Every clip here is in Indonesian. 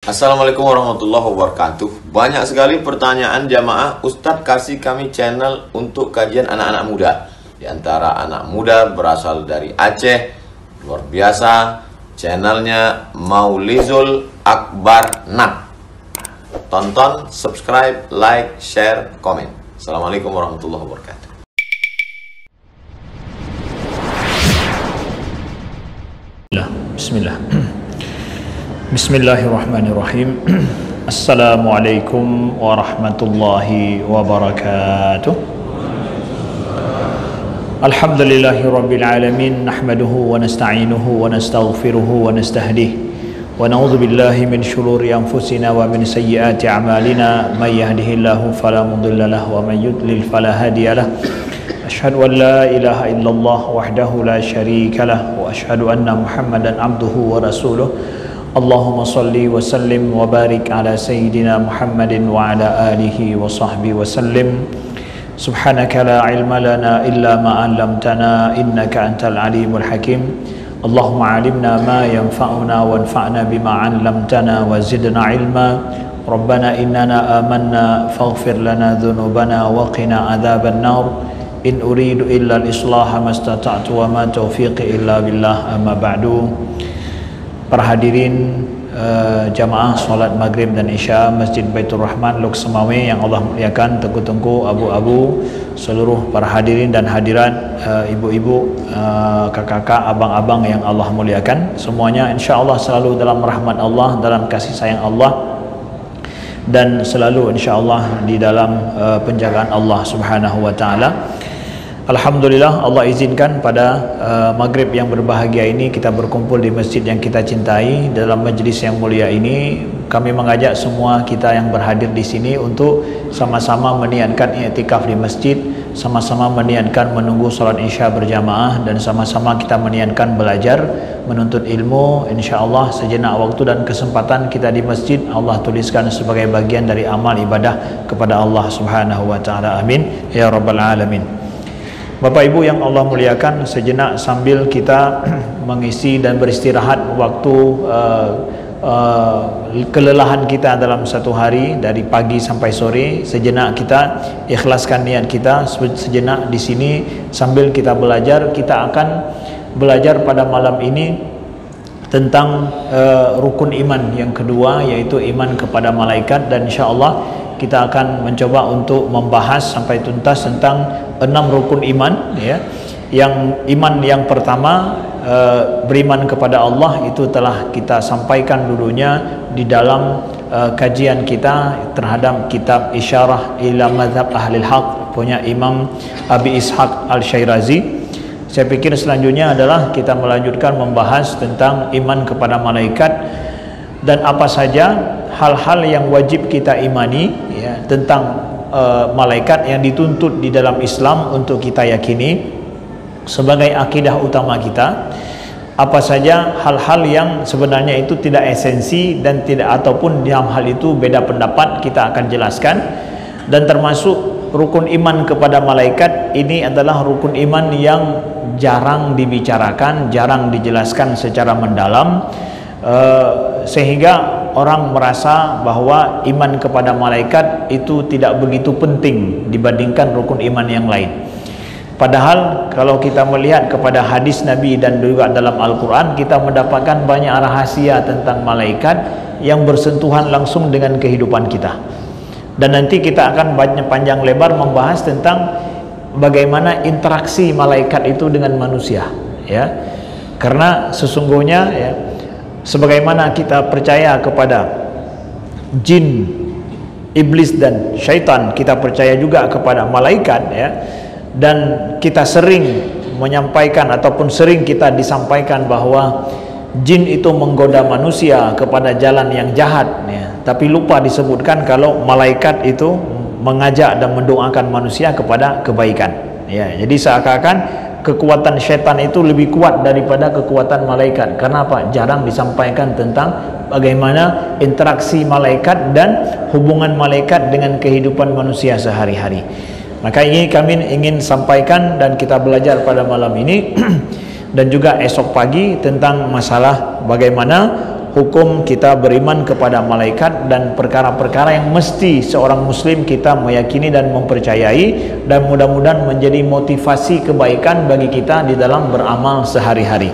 Assalamualaikum warahmatullahi wabarakatuh. Banyak sekali pertanyaan jamaah, Ustadz kasih kami channel untuk kajian anak-anak muda. Di antara anak muda berasal dari Aceh, luar biasa, channelnya Maulizul Akbar Nak. Tonton, subscribe, like, share, komen. Assalamualaikum warahmatullahi wabarakatuh. Bismillah. Bismillahirrahmanirrahim. Assalamualaikum warahmatullahi wabarakatuh. Alhamdulillahi rabbil alamin, nahmaduhu wa nasta'inuhu wa nastaghfiruhu wa nastahdihi wa na'udzu billahi min shururi anfusina wa min sayyiati a'malina, may yahdihillahu fala mudilla lahu wa may yudlil fala hadiya lahu. Asyhadu an la ilaha illallah wahdahu la syarika lah wa asyhadu anna Muhammadan abduhu wa rasuluh. Allahumma salli wa sallim wa barik ala sayyidina Muhammadin wa ala alihi wa sahbihi wa sallim. Subhanaka la ilma lana illa ma 'allamtana innaka antal alimul hakim. Allahumma 'allimna ma yanfa'una wanfa'na bima 'allamtana wa zidna ilma. Rabbana innana amanna faghfir lana dhunubana wa qina adzaban nar. In uridu illa al-islaha mastata'tu wa ma taufiqi illa billah, amma ba'du. Para hadirin jamaah salat maghrib dan isya Masjid Baitur Rahman Lok Semawe yang Allah muliakan, tengku-tengku, abu-abu, seluruh para hadirin dan hadirat, ibu-ibu, kakak-kakak, abang-abang yang Allah muliakan, semuanya insyaallah selalu dalam rahmat Allah, dalam kasih sayang Allah, dan selalu insyaallah di dalam penjagaan Allah Subhanahu wa taala. Alhamdulillah, Allah izinkan pada maghrib yang berbahagia ini kita berkumpul di masjid yang kita cintai. Dalam majlis yang mulia ini kami mengajak semua kita yang berhadir di sini untuk sama-sama meniatkan i'tikaf di masjid, sama-sama meniatkan menunggu salat isya berjamaah, dan sama-sama kita meniatkan belajar menuntut ilmu. Insyaallah sejenak waktu dan kesempatan kita di masjid Allah tuliskan sebagai bagian dari amal ibadah kepada Allah Subhanahu wa taala. Amin ya rabbal alamin. Bapak Ibu yang Allah muliakan, sejenak sambil kita mengisi dan beristirahat waktu kelelahan kita dalam satu hari dari pagi sampai sore, sejenak kita ikhlaskan niat kita sejenak di sini sambil kita belajar. Kita akan belajar pada malam ini tentang rukun iman yang kedua, yaitu iman kepada malaikat, dan insyaallah kita akan mencoba untuk membahas sampai tuntas tentang 6 rukun iman, ya. Yang iman yang pertama, beriman kepada Allah, itu telah kita sampaikan dulunya di dalam kajian kita terhadap kitab Isyarah ila Madhab Ahlil Haq punya Imam Abi Ishaq Al-Syairazi. Saya pikir selanjutnya adalah kita melanjutkan membahas tentang iman kepada malaikat dan apa saja hal-hal yang wajib kita imani, ya, tentang malaikat yang dituntut di dalam Islam untuk kita yakini sebagai akidah utama kita. Apa saja hal-hal yang sebenarnya itu tidak esensi dan tidak, ataupun dalam hal itu beda pendapat, kita akan jelaskan. Dan termasuk rukun iman kepada malaikat ini adalah rukun iman yang jarang dibicarakan, jarang dijelaskan secara mendalam, sehingga orang merasa bahwa iman kepada malaikat itu tidak begitu penting dibandingkan rukun iman yang lain. Padahal kalau kita melihat kepada hadis Nabi dan juga dalam Al-Quran, kita mendapatkan banyak rahasia tentang malaikat yang bersentuhan langsung dengan kehidupan kita. Dan nanti kita akan banyak panjang lebar membahas tentang bagaimana interaksi malaikat itu dengan manusia, ya. Karena sesungguhnya, ya, sebagaimana kita percaya kepada jin, iblis dan syaitan, kita percaya juga kepada malaikat, ya. Dan kita sering menyampaikan ataupun sering kita disampaikan bahwa jin itu menggoda manusia kepada jalan yang jahat, ya. Tapi lupa disebutkan kalau malaikat itu mengajak dan mendoakan manusia kepada kebaikan, ya. Jadi seakan-akan kekuatan syaitan itu lebih kuat daripada kekuatan malaikat. Kenapa? Jarang disampaikan tentang bagaimana interaksi malaikat dan hubungan malaikat dengan kehidupan manusia sehari-hari. Maka ini kami ingin sampaikan dan kita belajar pada malam ini dan juga esok pagi tentang masalah bagaimana hukum kita beriman kepada malaikat dan perkara-perkara yang mesti seorang muslim kita meyakini dan mempercayai, dan mudah-mudahan menjadi motivasi kebaikan bagi kita di dalam beramal sehari-hari.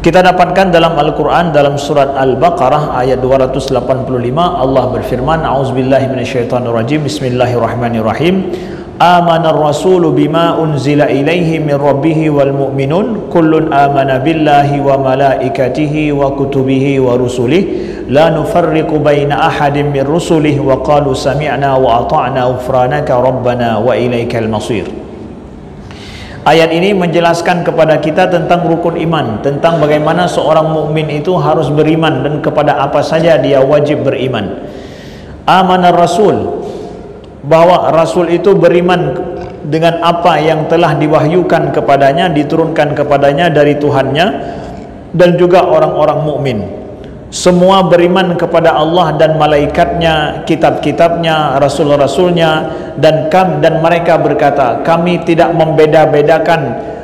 Kita dapatkan dalam Al-Quran dalam surat Al-Baqarah ayat 285 Allah berfirman, A'udzubillahi minasyaitonirrajim, Bismillahirrahmanirrahim. Amanar rasulu bima unzila ilaihi min rabbihi wal mu'minun kullun amana billahi wa malaikatihi wa kutubihi wa rusulihi la nufarriqu baina ahadin min rusulihi wa qalu sami'na wa ata'na ghufranaka rabbana wa ilaikal masir. Ayat ini menjelaskan kepada kita tentang rukun iman, tentang bagaimana seorang mukmin itu harus beriman dan kepada apa saja dia wajib beriman. Amanar rasul, bahwa Rasul itu beriman dengan apa yang telah diwahyukan kepadanya, diturunkan kepadanya dari Tuhannya, dan juga orang-orang mukmin. Semua beriman kepada Allah dan malaikatnya, kitab-kitabnya, rasul-rasulnya, dan mereka berkata, kami tidak membeda-bedakan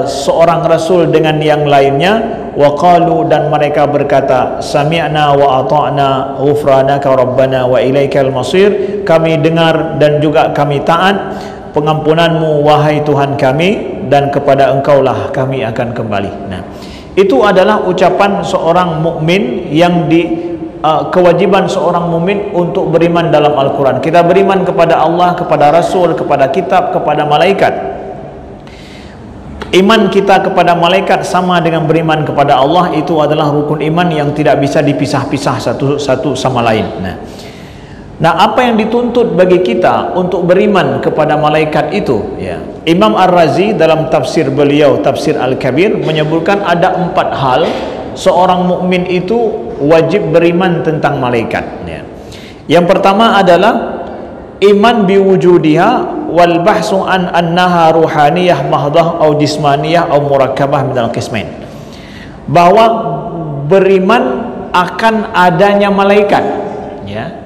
seorang rasul dengan yang lainnya. Wa qalu, dan mereka berkata, sami'na wa ata'na ghufranaka rabbana wa ilaikal masir, kami dengar dan juga kami taat pengampunanmu wahai Tuhan kami, dan kepada engkaulah kami akan kembali. Nah, itu adalah ucapan seorang mukmin yang kewajiban seorang mukmin untuk beriman dalam Al-Quran. Kita beriman kepada Allah, kepada Rasul, kepada kitab, kepada malaikat. Iman kita kepada malaikat sama dengan beriman kepada Allah. Itu adalah rukun iman yang tidak bisa dipisah-pisah satu sama lain. Nah, apa yang dituntut bagi kita untuk beriman kepada malaikat itu, ya, Imam Ar-Razi dalam tafsir beliau, Tafsir Al-Kabir, menyebutkan ada 4 hal seorang mukmin itu wajib beriman tentang malaikat, ya. Yang pertama adalah iman biwujudiha wal bahsu an annaha ruhaniyah mahdah atau jismaniyah atau murakkabah minal qismain, bahwa beriman akan adanya malaikat, ya,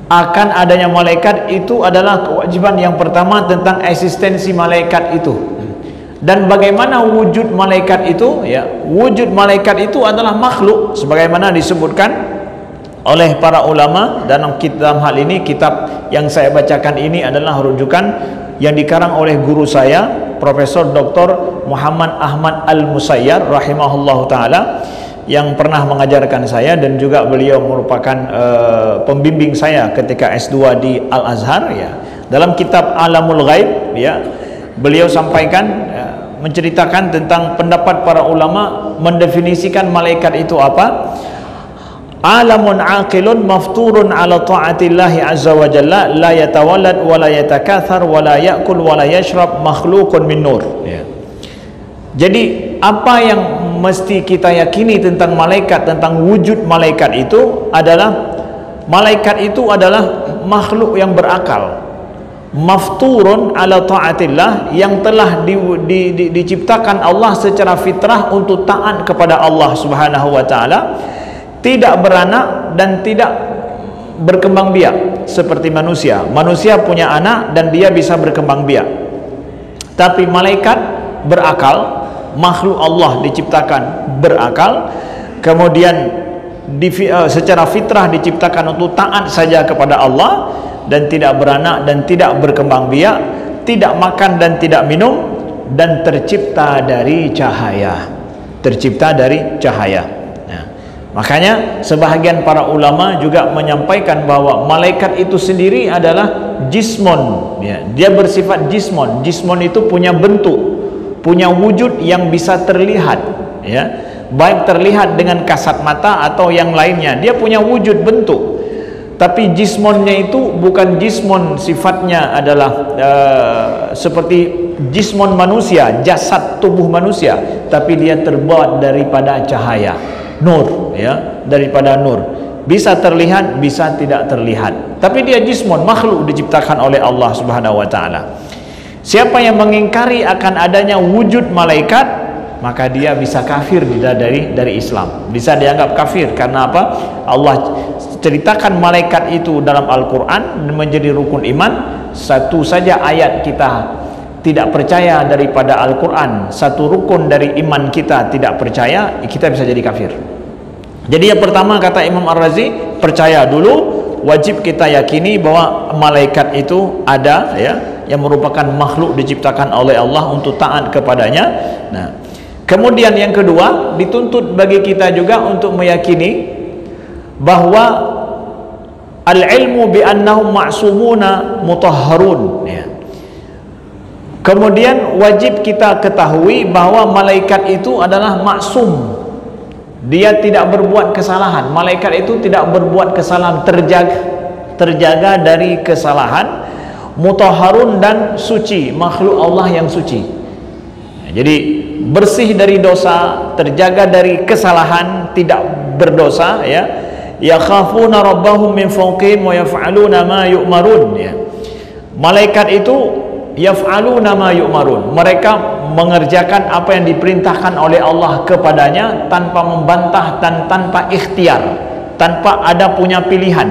akan adanya malaikat itu adalah kewajiban yang pertama tentang eksistensi malaikat itu. Dan bagaimana wujud malaikat itu, ya, wujud malaikat itu adalah makhluk sebagaimana disebutkan oleh para ulama dalam hal ini. Kitab yang saya bacakan ini adalah rujukan yang dikarang oleh guru saya, Profesor Dr. Muhammad Ahmad Al-Musayyar rahimahullahu taala, yang pernah mengajarkan saya, dan juga beliau merupakan pembimbing saya ketika S2 di Al-Azhar, ya. Dalam kitab Alamul Ghaib, ya, beliau sampaikan, menceritakan tentang pendapat para ulama mendefinisikan malaikat itu apa. Alamun aqilun mafturun ala ta'atillahi azza wa jalla la yatawallad wa la yatakathar wa la ya'kul wa la yashrab makhluqun min nur, ya. Jadi apa yang mesti kita yakini tentang malaikat, tentang wujud malaikat itu adalah malaikat itu adalah makhluk yang berakal, mafturun ala ta'atillah, yang telah diciptakan Allah secara fitrah untuk taat kepada Allah Subhanahu wa taala, tidak beranak dan tidak berkembang biak seperti manusia. Manusia punya anak dan dia bisa berkembang biak, tapi malaikat berakal, makhluk Allah diciptakan berakal, kemudian secara fitrah diciptakan untuk taat saja kepada Allah, dan tidak beranak dan tidak berkembang biak, tidak makan dan tidak minum, dan tercipta dari cahaya, tercipta dari cahaya. Makanya sebahagian para ulama juga menyampaikan bahwa malaikat itu sendiri adalah jismon, ya. Dia bersifat jismon. Jismon itu punya bentuk, punya wujud yang bisa terlihat, ya, baik terlihat dengan kasat mata atau yang lainnya. Dia punya wujud bentuk, tapi jismonnya itu bukan jismon sifatnya adalah seperti jismon manusia, jasad tubuh manusia, tapi dia terbuat daripada cahaya, nur, ya, daripada nur. Bisa terlihat, bisa tidak terlihat, tapi dia jismon, makhluk diciptakan oleh Allah Subhanahu wa taala. Siapa yang mengingkari akan adanya wujud malaikat, maka dia bisa kafir dari Islam, bisa dianggap kafir. Karena apa? Allah ceritakan malaikat itu dalam Al-Quran menjadi rukun iman. Satu saja ayat kita tidak percaya daripada Al-Quran, satu rukun dari iman kita tidak percaya, kita bisa jadi kafir. Jadi yang pertama kata Imam Ar-Razi, percaya dulu, wajib kita yakini bahwa malaikat itu ada, ya, yang merupakan makhluk diciptakan oleh Allah untuk taat kepadanya. Nah, kemudian yang kedua, dituntut bagi kita juga untuk meyakini bahwa al-ilmu bi annahum ma'sumuna mutahharun, ya. Kemudian wajib kita ketahui bahwa malaikat itu adalah maksum. Dia tidak berbuat kesalahan. Malaikat itu tidak berbuat kesalahan, terjaga dari kesalahan, mutahharun dan suci, makhluk Allah yang suci. Jadi bersih dari dosa, terjaga dari kesalahan, tidak berdosa, ya. Yakhafuna rabbahum min fawqihim wa yaf'aluna ma yu'marun, ya. Malaikat itu yaf'aluna ma yu'marun, mereka mengerjakan apa yang diperintahkan oleh Allah kepadanya tanpa membantah dan tanpa ikhtiar, tanpa ada punya pilihan,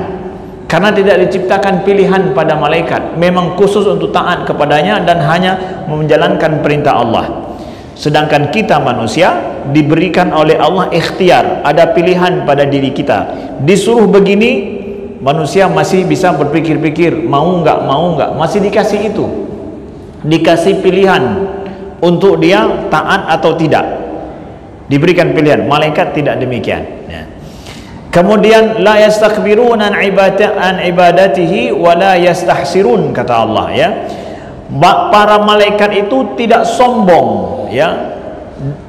karena tidak diciptakan pilihan pada malaikat, memang khusus untuk taat kepadanya dan hanya menjalankan perintah Allah. Sedangkan kita manusia diberikan oleh Allah ikhtiar, ada pilihan pada diri kita. Disuruh begini, manusia masih bisa berpikir-pikir, mau nggak, masih dikasih itu, dikasih pilihan untuk dia taat atau tidak, diberikan pilihan. Malaikat tidak demikian, ya. Kemudian la yastakbiruna an ibadatihi wa la yastahsirun, kata Allah, ya. Para malaikat itu tidak sombong, ya,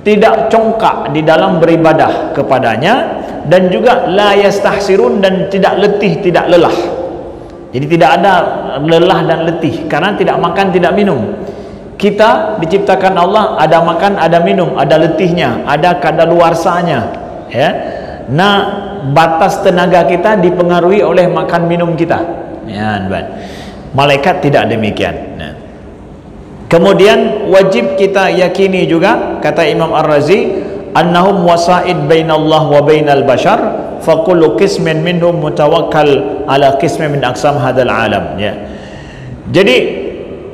tidak congkak di dalam beribadah kepadanya, dan juga la yastahsirun, dan tidak letih, tidak lelah. Jadi tidak ada lelah dan letih karena tidak makan, tidak minum. Kita diciptakan Allah ada makan, ada minum, ada letihnya, ada kadaluarsanya, ya. Nah, batas tenaga kita dipengaruhi oleh makan minum kita, ya. Malaikat tidak demikian. Nah, kemudian wajib kita yakini juga, kata Imam Ar-Razi, annahum wasaid bainallah wa bainal bashar, fa kullu qismin minhum mutawakkal ala qismin min aqsam hadzal alam, ya. Jadi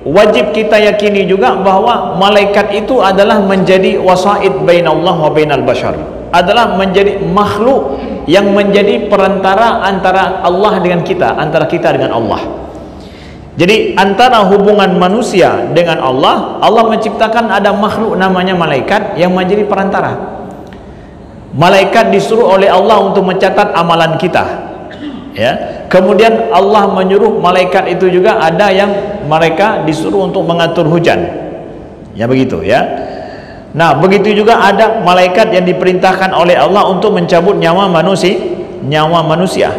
wajib kita yakini juga bahwa malaikat itu adalah menjadi wasaid bainallah wa bainal bashar, adalah menjadi makhluk yang menjadi perantara antara Allah dengan kita, antara kita dengan Allah. Jadi antara hubungan manusia dengan Allah, Allah menciptakan ada makhluk namanya malaikat yang menjadi perantara. Malaikat disuruh oleh Allah untuk mencatat amalan kita, ya. Kemudian Allah menyuruh malaikat itu juga, ada yang mereka disuruh untuk mengatur hujan, ya, begitu, ya. Nah, begitu juga ada malaikat yang diperintahkan oleh Allah untuk mencabut nyawa manusia.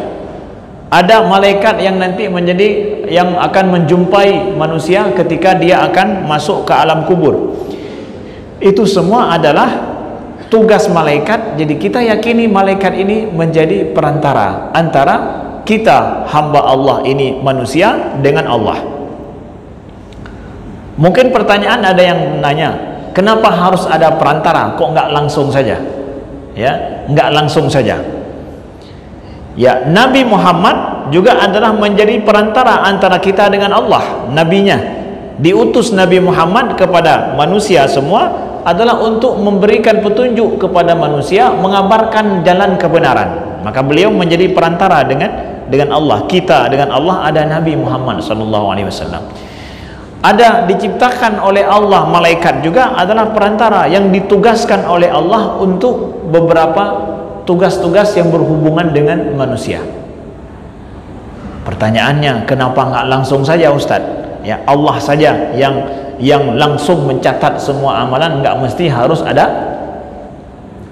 Ada malaikat yang nanti menjadi yang akan menjumpai manusia ketika dia akan masuk ke alam kubur. Itu semua adalah tugas malaikat. Jadi kita yakini malaikat ini menjadi perantara antara kita, hamba Allah ini, manusia, dengan Allah. Mungkin pertanyaan ada yang nanya, kenapa harus ada perantara? Kok nggak langsung saja? Ya, nggak langsung saja. Ya, Nabi Muhammad juga adalah menjadi perantara antara kita dengan Allah. Nabinya diutus, Nabi Muhammad kepada manusia semua adalah untuk memberikan petunjuk kepada manusia, mengabarkan jalan kebenaran. Maka beliau menjadi perantara dengan Allah. Kita dengan Allah ada Nabi Muhammad SAW. Ada diciptakan oleh Allah malaikat juga adalah perantara yang ditugaskan oleh Allah untuk beberapa tugas-tugas yang berhubungan dengan manusia. Pertanyaannya, kenapa nggak langsung saja Ustadz? Ya, Allah saja yang langsung mencatat semua amalan, nggak mesti harus ada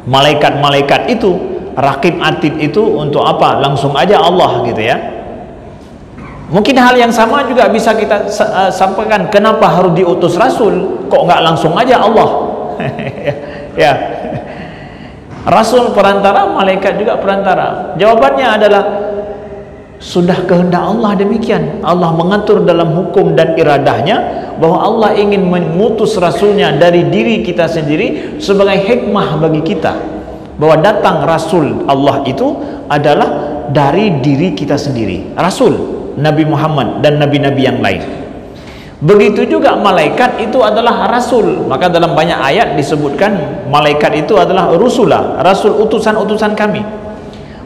malaikat-malaikat itu, raqib atid itu untuk apa? Langsung aja Allah, gitu, ya. Mungkin hal yang sama juga bisa kita sampaikan, kenapa harus diutus Rasul? Kok nggak langsung aja Allah? Ya, Rasul perantara, malaikat juga perantara. Jawabannya adalah sudah kehendak Allah demikian. Allah mengatur dalam hukum dan iradahnya bahwa Allah ingin mengutus Rasulnya dari diri kita sendiri sebagai hikmah bagi kita, bahwa datang Rasul Allah itu adalah dari diri kita sendiri. Rasul Nabi Muhammad dan nabi-nabi yang lain. Begitu juga malaikat itu adalah rasul. Maka dalam banyak ayat disebutkan malaikat itu adalah rusulah, rasul, utusan-utusan kami.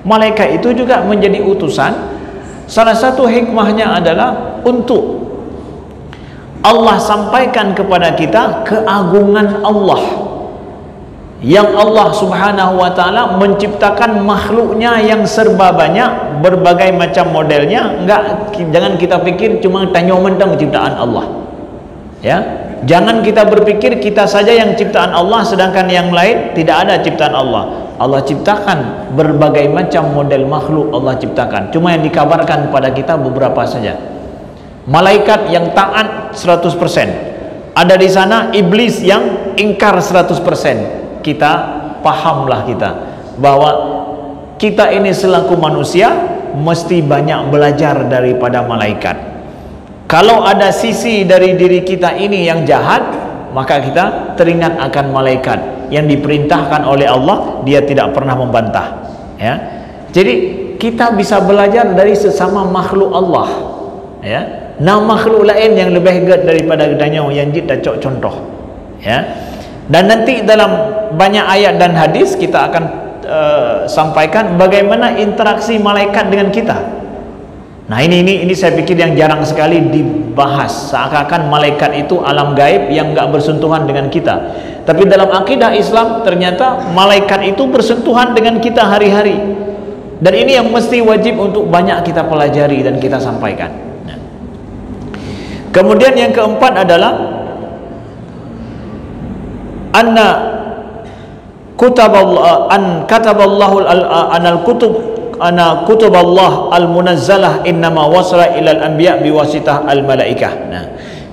Malaikat itu juga menjadi utusan. Salah satu hikmahnya adalah untuk Allah sampaikan kepada kita keagungan Allah, yang Allah subhanahu wa ta'ala menciptakan makhluknya yang serba banyak, berbagai macam modelnya. Jangan kita pikir cuma tanya mentang ciptaan Allah, ya. Jangan kita berpikir kita saja yang ciptaan Allah sedangkan yang lain tidak ada ciptaan Allah. Allah ciptakan berbagai macam model makhluk, Allah ciptakan, cuma yang dikabarkan kepada kita beberapa saja. Malaikat yang taat 100%, ada di sana iblis yang ingkar 100%. Kita pahamlah kita bahwa kita ini selaku manusia mesti banyak belajar daripada malaikat. Kalau ada sisi dari diri kita ini yang jahat, maka kita teringat akan malaikat yang diperintahkan oleh Allah, dia tidak pernah membantah, ya. Jadi kita bisa belajar dari sesama makhluk Allah, ya. Nah, makhluk lain yang lebih hebat daripada gedanya yang kita contoh, ya. Dan nanti dalam banyak ayat dan hadis kita akan sampaikan bagaimana interaksi malaikat dengan kita. Nah, ini saya pikir yang jarang sekali dibahas. Seakan-akan malaikat itu alam gaib yang nggak bersentuhan dengan kita. Tapi dalam akidah Islam ternyata malaikat itu bersentuhan dengan kita hari-hari. Dan ini yang mesti wajib untuk banyak kita pelajari dan kita sampaikan. Nah. Kemudian yang keempat adalah anna kutaballah an kataballahu anal kutub ana kutuballah al-munazzalah innama wasala ilal anbiya biwasitah al-malaikah. Nah,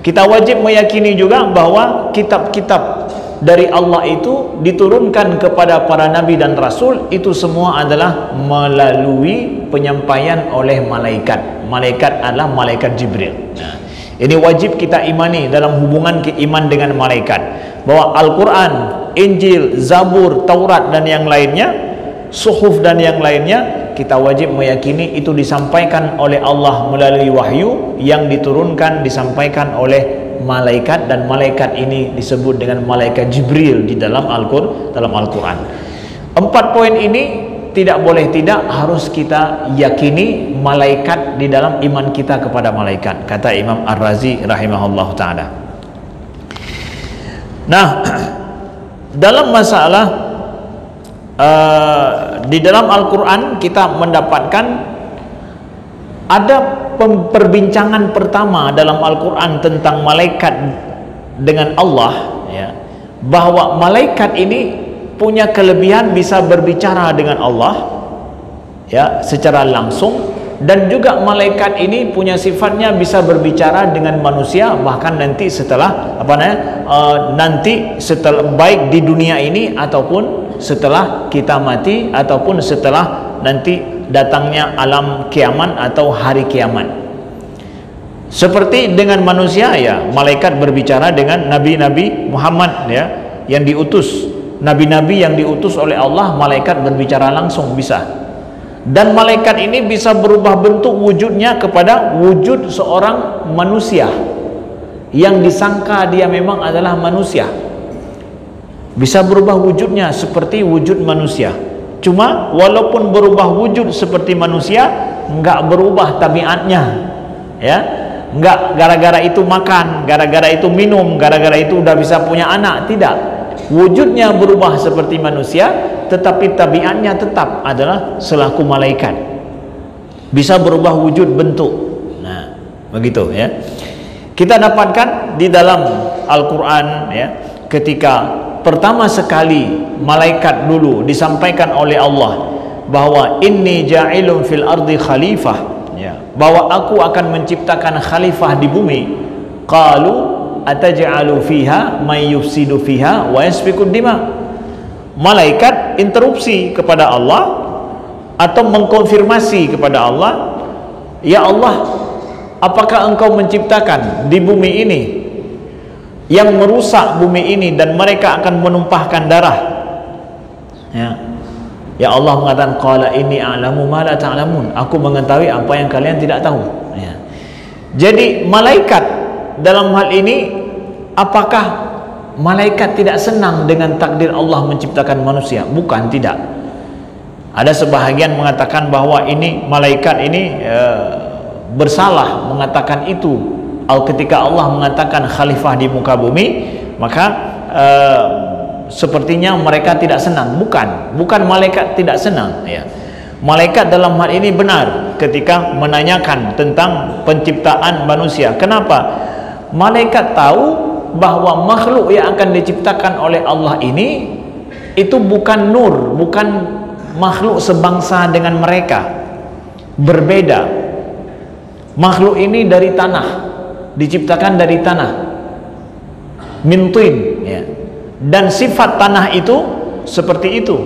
kita wajib meyakini juga bahwa kitab-kitab dari Allah itu diturunkan kepada para nabi dan rasul, itu semua adalah melalui penyampaian oleh malaikat. Malaikat adalah malaikat Jibril. Nah, ini wajib kita imani dalam hubungan iman dengan malaikat, bahwa Al-Quran, Injil, Zabur, Taurat dan yang lainnya, Suhuf dan yang lainnya, kita wajib meyakini itu disampaikan oleh Allah melalui wahyu yang diturunkan, disampaikan oleh malaikat, dan malaikat ini disebut dengan malaikat Jibril di dalam Al-Quran. 4 poin ini tidak boleh tidak harus kita yakini malaikat di dalam iman kita kepada malaikat, kata Imam Ar-Razi rahimahullah ta'ala. Nah, dalam masalah di dalam Al-Quran kita mendapatkan ada perbincangan pertama dalam Al-Quran tentang malaikat dengan Allah, ya, bahwa malaikat ini punya kelebihan bisa berbicara dengan Allah, ya, secara langsung, dan juga malaikat ini punya sifatnya bisa berbicara dengan manusia, bahkan nanti setelah baik di dunia ini ataupun setelah kita mati, ataupun setelah nanti datangnya alam kiamat atau hari kiamat. Seperti dengan manusia, ya, malaikat berbicara dengan nabi-nabi Muhammad, ya, yang diutus, nabi-nabi yang diutus oleh Allah, malaikat berbicara langsung bisa. Dan malaikat ini bisa berubah bentuk wujudnya kepada wujud seorang manusia yang disangka dia memang adalah manusia. Bisa berubah wujudnya seperti wujud manusia. Cuma walaupun berubah wujud seperti manusia, enggak berubah tabiatnya, ya. Enggak gara-gara itu makan, gara-gara itu minum, gara-gara itu udah bisa punya anak, tidak. Wujudnya berubah seperti manusia, tetapi tabiatnya tetap adalah selaku malaikat. Bisa berubah wujud bentuk. Nah, begitu, ya. Kita dapatkan di dalam Al-Quran, ya, ketika pertama sekali malaikat dulu disampaikan oleh Allah bahwa inni ja'ilun fil ardi khalifah, ya, bahwa aku akan menciptakan khalifah di bumi. Qalu ataj'alu fiha may yufsidu fiha wa yasfikud dima. Malaikat interupsi kepada Allah atau mengkonfirmasi kepada Allah, ya Allah, apakah engkau menciptakan di bumi ini yang merusak bumi ini dan mereka akan menumpahkan darah, ya. Ya Allah mengatakan, qala inni a'lamu ma la ta'lamun, aku mengetahui apa yang kalian tidak tahu, ya. Jadi malaikat dalam hal ini, apakah malaikat tidak senang dengan takdir Allah menciptakan manusia? Bukan, tidak. Ada sebahagian mengatakan bahwa ini malaikat ini bersalah mengatakan itu. Ketika Allah mengatakan khalifah di muka bumi, maka sepertinya mereka tidak senang. Bukan malaikat tidak senang, ya. Malaikat dalam hal ini benar ketika menanyakan tentang penciptaan manusia. Kenapa? Malaikat tahu bahwa makhluk yang akan diciptakan oleh Allah ini itu bukan nur, bukan makhluk sebangsa dengan mereka, berbeda. Makhluk ini dari tanah, diciptakan dari tanah, min tin, ya. Dan sifat tanah itu seperti itu.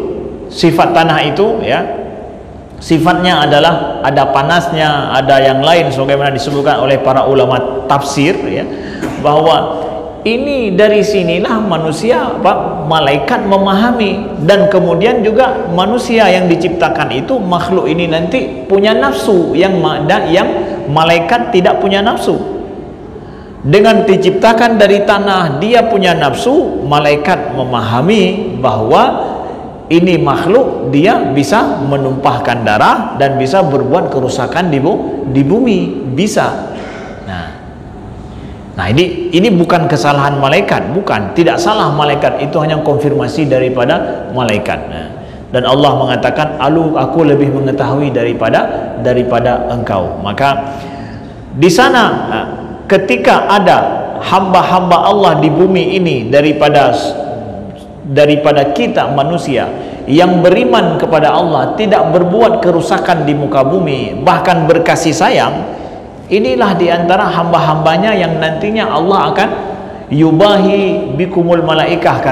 Sifat tanah itu, ya, sifatnya adalah ada panasnya, ada yang lain sebagaimana disebutkan oleh para ulama tafsir, ya, bahwa ini dari sinilah manusia, malaikat memahami. Dan kemudian juga manusia yang diciptakan itu, makhluk ini nanti punya nafsu yang malaikat tidak punya nafsu. Dengan diciptakan dari tanah, dia punya nafsu. Malaikat memahami bahwa ini makhluk, dia bisa menumpahkan darah dan bisa berbuat kerusakan di bumi, bisa. Nah, ini bukan kesalahan malaikat, bukan, tidak salah malaikat, itu hanya konfirmasi daripada malaikat. Dan Allah mengatakan, aku lebih mengetahui daripada engkau. Maka di sana ketika ada hamba-hamba Allah di bumi ini daripada kita manusia yang beriman kepada Allah, tidak berbuat kerusakan di muka bumi, bahkan berkasih sayang, inilah diantara hamba-hambanya yang nantinya Allah akan yubahi bikumul malaikah,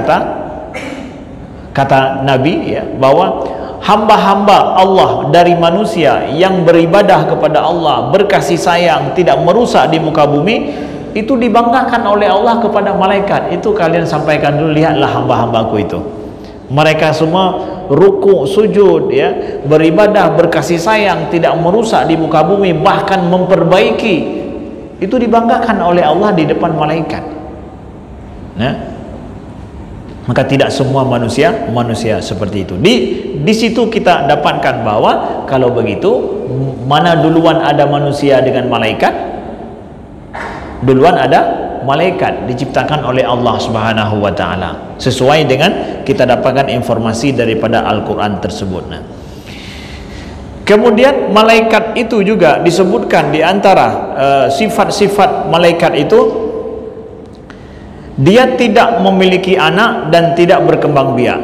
kata Nabi, ya, bahwa hamba-hamba Allah dari manusia yang beribadah kepada Allah, berkasih sayang, tidak merusak di muka bumi, itu dibanggakan oleh Allah kepada malaikat. Itu kalian sampaikan dulu, lihatlah hamba-hambaku itu, mereka semua ruku, sujud, ya, beribadah, berkasih sayang, tidak merusak di muka bumi, bahkan memperbaiki. Itu dibanggakan oleh Allah di depan malaikat. Nah, maka tidak semua manusia seperti itu. Di situ kita dapatkan bahwa kalau begitu, mana duluan ada manusia dengan malaikat? Duluan ada malaikat, diciptakan oleh Allah Subhanahu wa taala, sesuai dengan kita dapatkan informasi daripada Al-Qur'an tersebut. Nah, kemudian malaikat itu juga disebutkan di antara sifat-sifat malaikat itu, dia tidak memiliki anak dan tidak berkembang biak.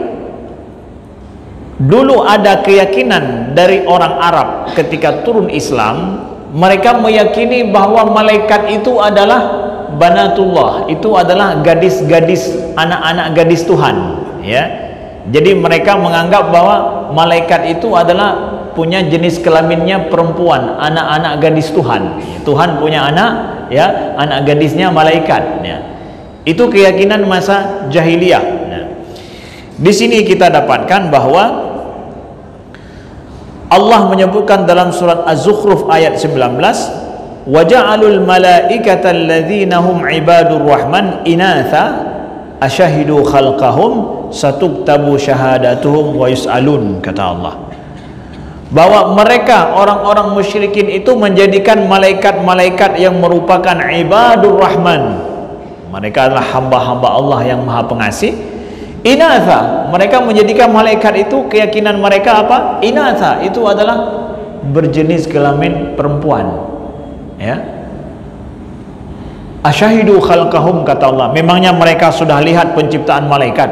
Dulu ada keyakinan dari orang Arab ketika turun Islam, mereka meyakini bahwa malaikat itu adalah banatullah, itu adalah gadis-gadis, anak-anak gadis Tuhan, ya. Jadi mereka menganggap bahwa malaikat itu adalah punya jenis kelaminnya perempuan, anak-anak gadis Tuhan. Tuhan punya anak, ya, anak gadisnya malaikat, ya. Itu keyakinan masa jahiliyah. Nah, di sini kita dapatkan bahwa Allah menyebutkan dalam surat Az-Zukhruf ayat 19, waja'alul malaikata alladzina hum ibadur rahman inatha asyahidu khalqahum satuktabu syahadatuhum wa yus'alun, kata Allah, bahwa mereka orang-orang musyrikin itu menjadikan malaikat-malaikat yang merupakan ibadur rahman, mereka adalah hamba-hamba Allah yang maha pengasih, inatha, mereka menjadikan malaikat itu, keyakinan mereka apa? Inatha, itu adalah berjenis kelamin perempuan, ya. Asyahidu khalqahum, kata Allah, memangnya mereka sudah lihat penciptaan malaikat?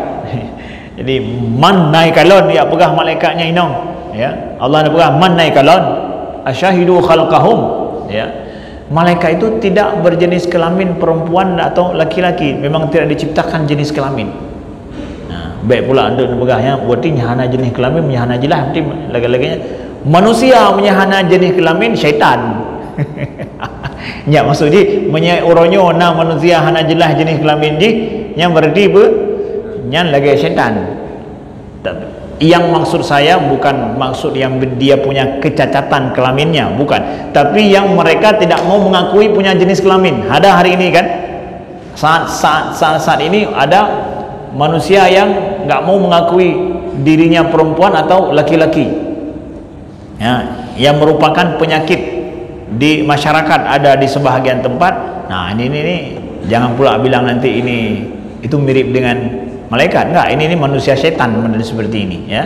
Jadi man naik kalon, ya, pegah malaikatnya inong, ya. Allah nak pegah man naik kalon, asyahidu khalqahum, ya. Malaikat itu tidak berjenis kelamin perempuan atau laki-laki, memang tidak diciptakan jenis kelamin. Nah, baik pula anda pegahnya, berarti nyahana jenis kelamin, menyahana jelah, berarti lagi-laginya manusia menyahana jenis kelamin syaitan. Ya, maksudnya menyeoronyo na manusia hana jelas jenis kelamin ji, yang berarti nyan lagi syaitan. Yang maksud saya bukan maksud yang dia punya kecacatan kelaminnya, bukan, tapi yang mereka tidak mau mengakui punya jenis kelamin. Ada hari ini kan, saat ini ada manusia yang nggak mau mengakui dirinya perempuan atau laki-laki. ya, yang merupakan penyakit di masyarakat, ada di sebahagian tempat. Nah ini jangan pula bilang nanti itu mirip dengan malaikat. Enggak, ini manusia setan seperti ini, ya.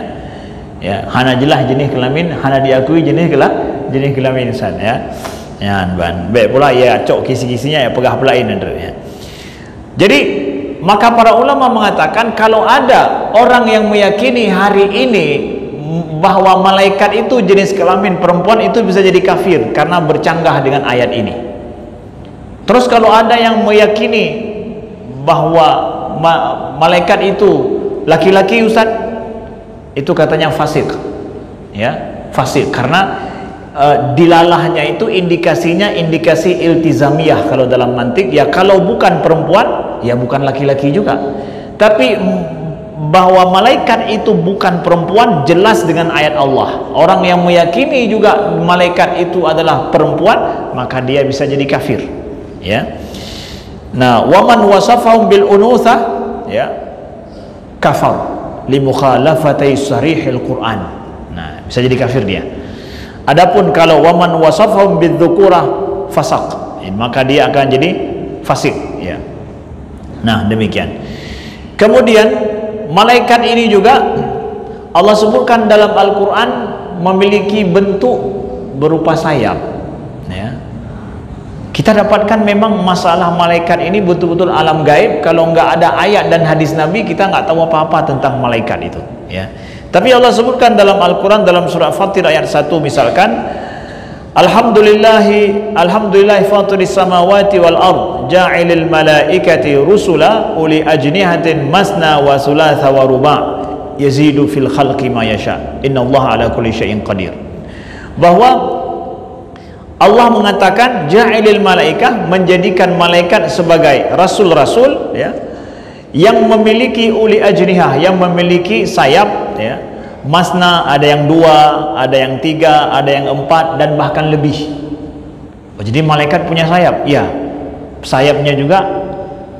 Ya, hana jelas jenis kelamin, hana diakui jenis kelamin insan, ya. Ya, baik pula ya cok kisi-kisinya ya pegah pelain ya. Jadi maka para ulama mengatakan kalau ada orang yang meyakini hari ini bahwa malaikat itu jenis kelamin perempuan, itu bisa jadi kafir karena bercanggah dengan ayat ini. Terus kalau ada yang meyakini bahwa malaikat itu laki-laki, Ustaz, itu katanya fasik, ya, fasik karena dilalahnya itu indikasinya indikasi iltizamiyah kalau dalam mantik, ya kalau bukan perempuan ya bukan laki-laki juga. Tapi bahwa malaikat itu bukan perempuan jelas dengan ayat Allah. Orang yang meyakini juga malaikat itu adalah perempuan, maka dia bisa jadi kafir, ya. Nah, waman wasafahum bil unutha, ya, kafar li mukhalafatai sarihil Quran. Nah, bisa jadi kafir dia. Adapun kalau waman wasafahum bidzukura fasaq, maka dia akan jadi fasik, ya. Nah, demikian. Kemudian malaikat ini juga Allah sebutkan dalam Al-Quran memiliki bentuk berupa sayap, ya. Kita dapatkan memang masalah malaikat ini betul-betul alam gaib. Kalau nggak ada ayat dan hadis Nabi, kita nggak tahu apa-apa tentang malaikat itu, ya. Tapi Allah sebutkan dalam Al-Quran dalam surah Fatir ayat 1 misalkan, Alhamdulillahi fatiris samawati wal ard ja'ilil malaikati rusula uli ajnihatin masna wa thulatha wa ruba' yazidu fil khalqi ma yasha innallaha ala kulli syai'in qadir. Bahwa Allah mengatakan ja'ilil malaikah, menjadikan malaikat sebagai rasul-rasul, ya, yang memiliki uli ajnihah, yang memiliki sayap, ya. Masna, ada yang 2, ada yang 3, ada yang 4, dan bahkan lebih. Oh, jadi malaikat punya sayap, ya. Sayapnya juga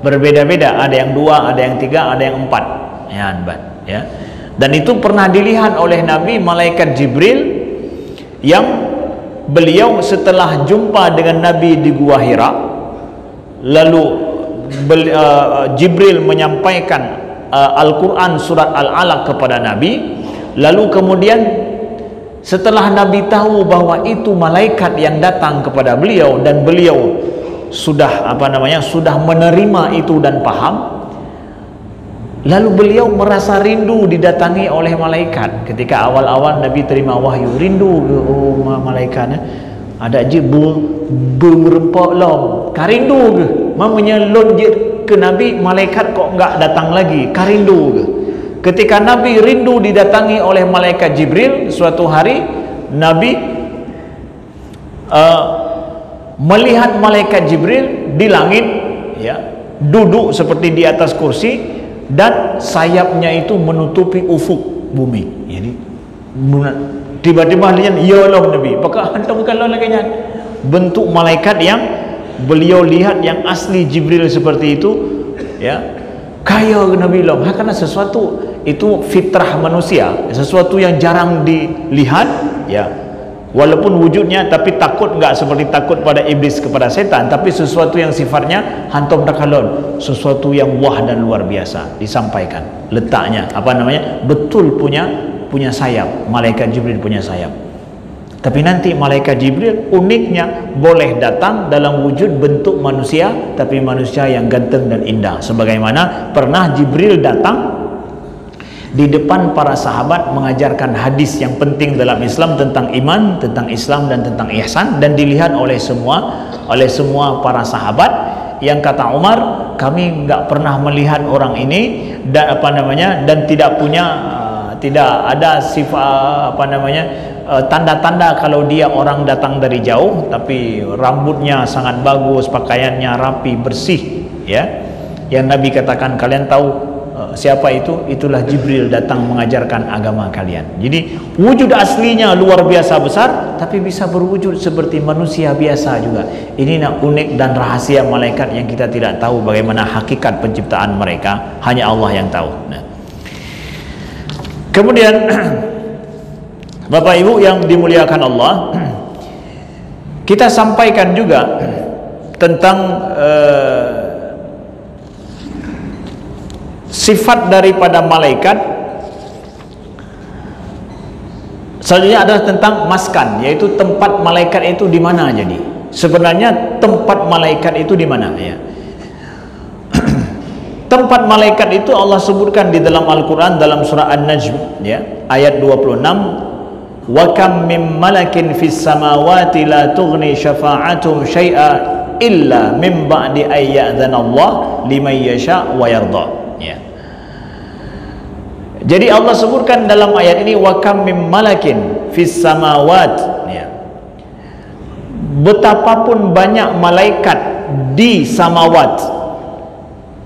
berbeda-beda, ada yang 2, ada yang 3, ada yang 4, ya. Dan itu pernah dilihat oleh Nabi malaikat Jibril, yang beliau setelah jumpa dengan Nabi di Gua Hira, lalu Jibril menyampaikan Al-Quran surat Al-Alaq kepada Nabi. Lalu kemudian setelah Nabi tahu bahwa itu malaikat yang datang kepada beliau dan beliau sudah sudah menerima itu dan paham, lalu beliau merasa rindu didatangi oleh malaikat. Ketika awal-awal Nabi terima wahyu, rindu malaikatnya ada je berempak lom karindu ke mamanya lonjir ke Nabi, malaikat kok enggak datang lagi, karindu ke. Ketika Nabi rindu didatangi oleh malaikat Jibril, suatu hari Nabi melihat malaikat Jibril di langit, ya, duduk seperti di atas kursi, dan sayapnya itu menutupi ufuk bumi. Jadi tiba-tiba lihat, ya Allah Nabi, apakah hantar bukan lagi bentuk malaikat yang beliau lihat yang asli Jibril seperti itu, ya. Kaya Nabi Allah, karena sesuatu itu fitrah manusia, sesuatu yang jarang dilihat, ya, walaupun wujudnya, tapi takut enggak seperti takut pada iblis kepada setan, tapi sesuatu yang sifatnya hantom dakalon, sesuatu yang wah dan luar biasa disampaikan. Letaknya betul punya sayap, malaikat Jibril punya sayap. Tapi nanti malaikat Jibril uniknya boleh datang dalam wujud bentuk manusia, tapi manusia yang ganteng dan indah. Sebagaimana pernah Jibril datang di depan para sahabat mengajarkan hadis yang penting dalam Islam tentang iman, tentang Islam, dan tentang ihsan, dan dilihat oleh semua para sahabat. Yang kata Umar, kami nggak pernah melihat orang ini dan dan tidak ada sifat tanda-tanda kalau dia orang datang dari jauh, tapi rambutnya sangat bagus, pakaiannya rapi, bersih, ya. Yang Nabi katakan, kalian tahu siapa itu? Itulah Jibril datang mengajarkan agama kalian. Jadi wujud aslinya luar biasa besar, tapi bisa berwujud seperti manusia biasa juga. Ini unik dan rahasia malaikat yang kita tidak tahu bagaimana hakikat penciptaan mereka, hanya Allah yang tahu. Nah, kemudian Bapak Ibu yang dimuliakan Allah, kita sampaikan juga tentang sifat daripada malaikat. Selanjutnya adalah tentang maskan, yaitu tempat malaikat itu di mana. Jadi sebenarnya tempat malaikat itu di mana ya? Tempat malaikat itu Allah sebutkan di dalam Al-Quran dalam surah An-Najm ya, ayat 26. Wa kam min malakin fis samawati la tughni syafa'atuhum syai'a illa min ba'di ayyadzana Allah liman yasha' wa yarda ya. Jadi Allah sebutkan dalam ayat ini wa kam min malakin fis samawat ya. Betapapun banyak malaikat di samawat,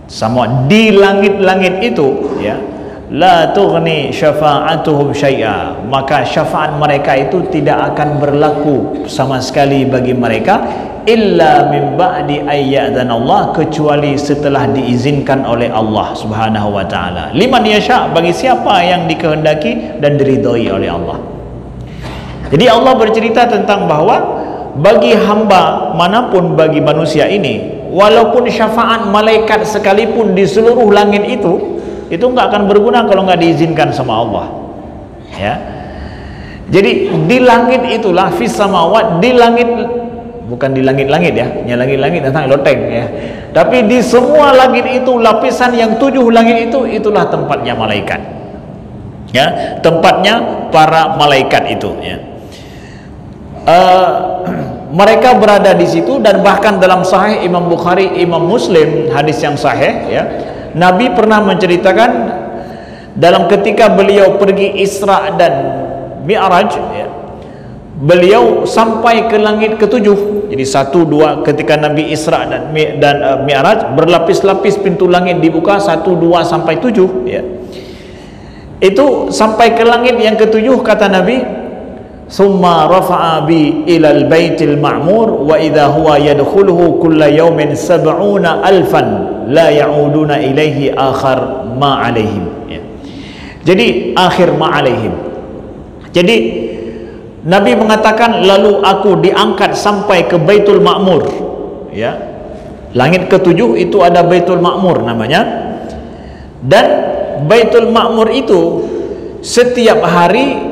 sama di langit-langit itu ya, la tughni syafa'atuhum syai'a, maka syafaat mereka itu tidak akan berlaku sama sekali bagi mereka illa min ba'di ayyadzana Allah, kecuali setelah diizinkan oleh Allah Subhanahu wa taala. Liman yasha, bagi siapa yang dikehendaki dan diridhoi oleh Allah. Jadi Allah bercerita tentang bahwa bagi hamba manapun, bagi manusia ini, walaupun syafaat malaikat sekalipun di seluruh langit itu nggak akan berguna kalau nggak diizinkan sama Allah ya. Jadi di langit itulah fis samawat, di langit, bukan di langit-langit ya, yang langit-langit tentang loteng ya, tapi di semua langit itu, lapisan yang 7 langit itu, itulah tempatnya malaikat ya, tempatnya para malaikat itu ya. Mereka berada di situ, dan bahkan dalam Sahih Imam Bukhari, Imam Muslim, hadis yang sahih ya, Nabi pernah menceritakan dalam ketika beliau pergi Isra dan Mi'raj ya, beliau sampai ke langit ke-7. Jadi 1, 2 ketika Nabi Isra dan Mi'raj, berlapis-lapis pintu langit dibuka 1, 2 sampai 7 ya. Itu sampai ke langit yang ke-7, kata Nabi, summa rafa'a bi ilal baitil ma'mur wa idha huwa yadkhuluhu kulla yawmin 70,000 la ya'uduna ilaihi akhar ma alaihim ya. Jadi akhir ma alaihim. Jadi Nabi mengatakan, lalu aku diangkat sampai ke Baitul Ma'mur ya. Langit ke-7 itu ada Baitul Ma'mur namanya, dan Baitul Ma'mur itu setiap hari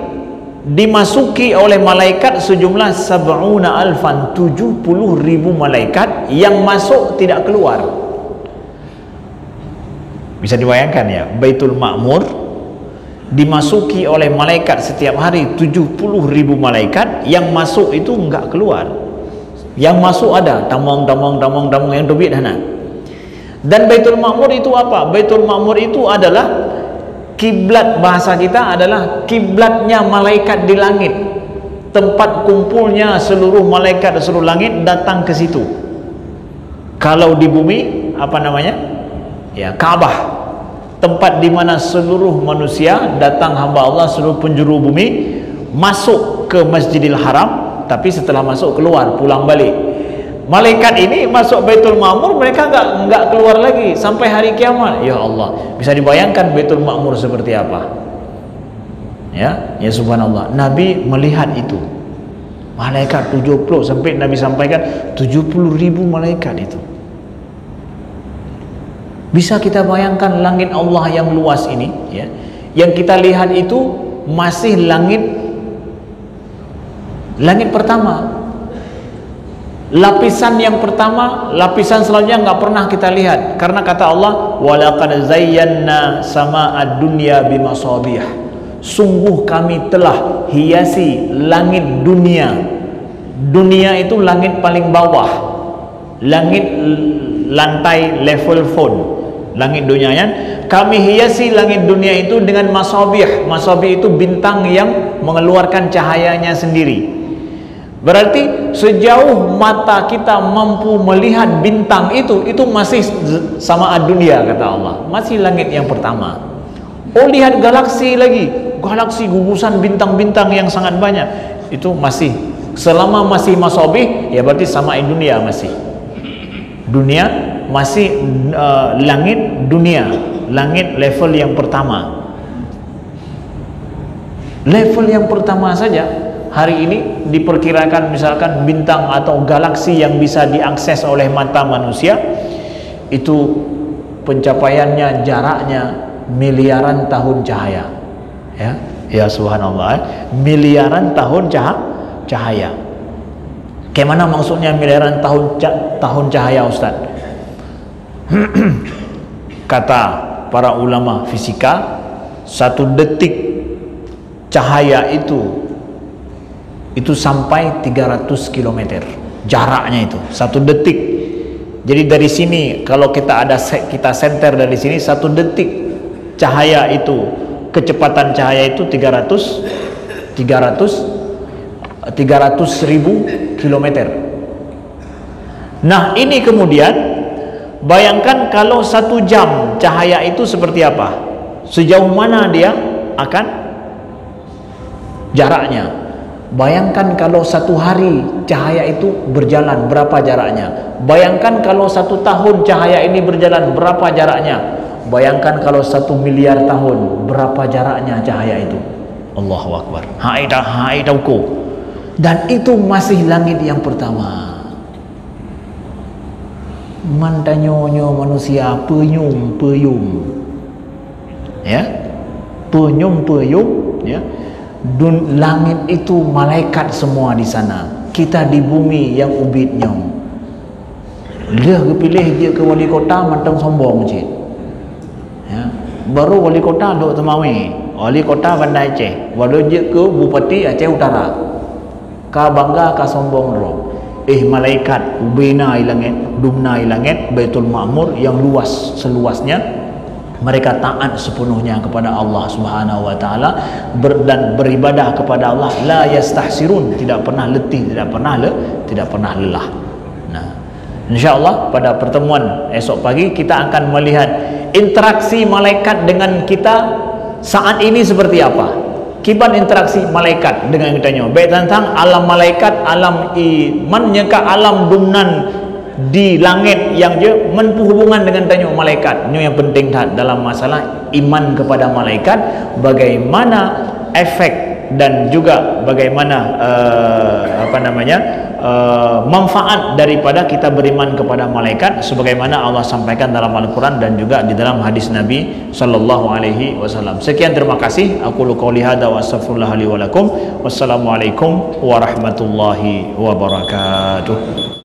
dimasuki oleh malaikat sejumlah 70,000, 70.000 malaikat yang masuk tidak keluar. Bisa dibayangkan ya, Baitul Ma'mur dimasuki oleh malaikat setiap hari 70.000 malaikat, yang masuk itu enggak keluar. Yang masuk ada tamang yang dobit dana. Dan Baitul Ma'mur itu apa? Baitul Ma'mur itu adalah kiblat, bahasa kita adalah kiblatnya malaikat di langit, tempat kumpulnya seluruh malaikat di seluruh langit datang ke situ. Kalau di bumi apa namanya ya, Ka'bah, tempat di mana seluruh manusia datang, hamba Allah seluruh penjuru bumi masuk ke Masjidil Haram, tapi setelah masuk keluar, pulang balik. Malaikat ini masuk Baitul Ma'mur, mereka enggak keluar lagi sampai hari kiamat. Ya Allah, bisa dibayangkan Baitul Ma'mur seperti apa ya, ya subhanallah. Nabi melihat itu malaikat 70, sampai Nabi sampaikan 70.000 malaikat itu. Bisa kita bayangkan langit Allah yang luas ini ya, yang kita lihat itu masih langit pertama. Lapisan yang pertama, lapisan selanjutnya nggak pernah kita lihat, karena kata Allah, walaqad zayyana sama'ad dunya bimasabih, sungguh kami telah hiasi langit dunia. Dunia itu langit paling bawah, langit lantai level phone, langit dunianya. Kami hiasi langit dunia itu dengan masabih. Masabih itu bintang yang mengeluarkan cahayanya sendiri. Berarti sejauh mata kita mampu melihat bintang itu masih sama dunia, kata Allah, masih langit yang pertama. Oh, lihat galaksi lagi, galaksi gugusan bintang-bintang yang sangat banyak, itu masih, selama masih masabih ya berarti sama dunia, masih dunia, masih langit dunia, langit level yang pertama. Level yang pertama saja hari ini diperkirakan misalkan bintang atau galaksi yang bisa diakses oleh mata manusia itu pencapaiannya jaraknya miliaran tahun cahaya. Ya subhanallah, miliaran tahun cahaya. Bagaimana maksudnya miliaran tahun cahaya, Ustaz? Kata para ulama fisika, 1 detik cahaya itu sampai 300 km jaraknya itu 1 detik. Jadi dari sini kalau kita senter dari sini 1 detik cahaya itu, kecepatan cahaya itu 300.000 kilometer. Nah ini kemudian bayangkan kalau 1 jam cahaya itu seperti apa, sejauh mana dia akan jaraknya. Bayangkan kalau 1 hari cahaya itu berjalan, berapa jaraknya. Bayangkan kalau 1 tahun cahaya ini berjalan, berapa jaraknya. Bayangkan kalau 1 miliar tahun, berapa jaraknya cahaya itu. Allahu Akbar. Hai tauku. Dan itu masih langit yang pertama. Mantanyonyo manusia penyum ya, penyum ya. Langit itu malaikat semua di sana, kita di bumi yang ubitnya. Dia kepilih dia ke wali kota mantang sombong cik ya. Baru wali kota duk Temawi, wali kota Bandar Aceh, baru dia ke Bupati Aceh Utara, ka bangga ka sombong ro. Malaikat ubina langit, dumna langit, Baitul Ma'mur yang luas seluasnya, mereka taat sepenuhnya kepada Allah Subhanahu wa taala dan beribadah kepada Allah, la yastahsirun, tidak pernah letih, tidak pernah lelah. Nah, insyaallah pada pertemuan esok pagi kita akan melihat interaksi malaikat dengan kita saat ini seperti apa. Kibat interaksi malaikat dengan kitanya, baik tentang alam malaikat, alam iman nyeka alam dumnan di langit yang dia menhubungan dengan tanya malaikat. Ini yang penting dalam masalah iman kepada malaikat, bagaimana efek dan juga bagaimana manfaat daripada kita beriman kepada malaikat sebagaimana Allah sampaikan dalam Al-Quran dan juga di dalam hadis Nabi sallallahu alaihi wasallam. Sekian, terima kasih. Aku qouli hadza wa astaghfirullah li wa lakum. Wassalamualaikum warahmatullahi wabarakatuh.